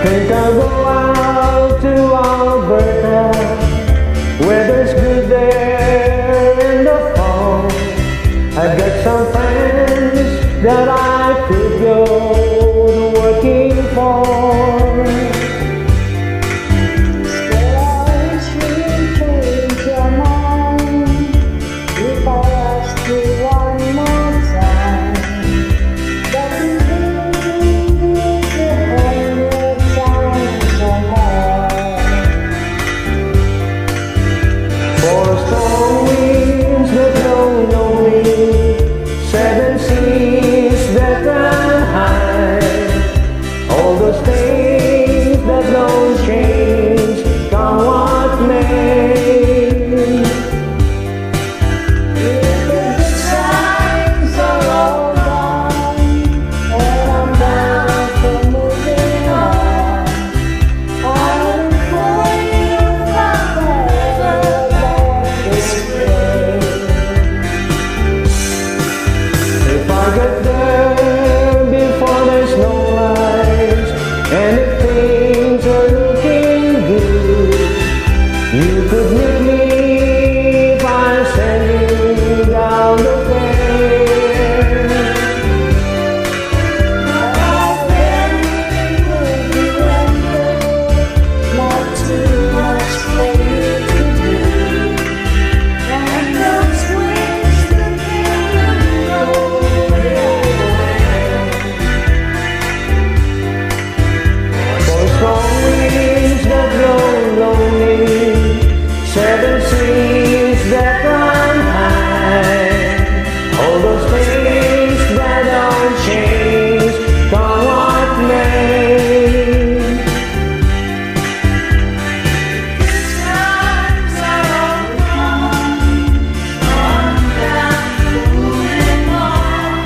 think I'll go out to Alberta. Weather's good there in the fall. I've got some friends that I could go to working for. Get there before there's no lights, and if things are looking good, you could meet me if I send you down the fair. Not too much for you to do, and those wings that can go. Strong winds that blow lonely, 7 seas that run high, all those things that don't change, come what may. Times are all gone, on down, moving on.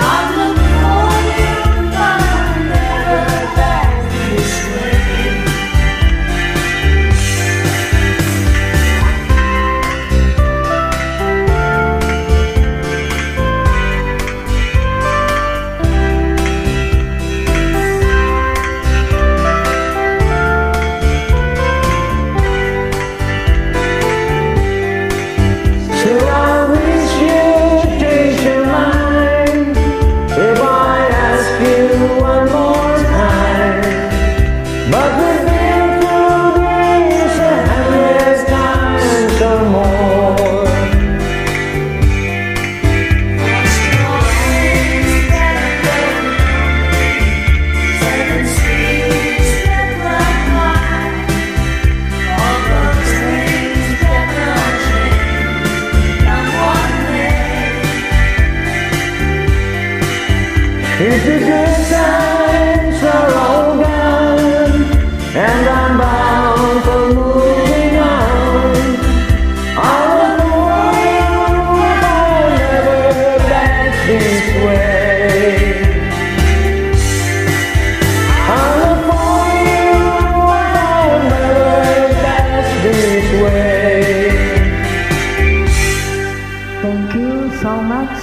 I look for you, but I'm never back this way. So I wish you'd change your mind if I ask you one more time. But we've been through this 100 times or more. Seven seas that run high, all those things that don't change, come what may. If the good times are all gone, and I'm bound for moving on, I look for you if I never back this way. I look for you if I never back this way. Thank you so much.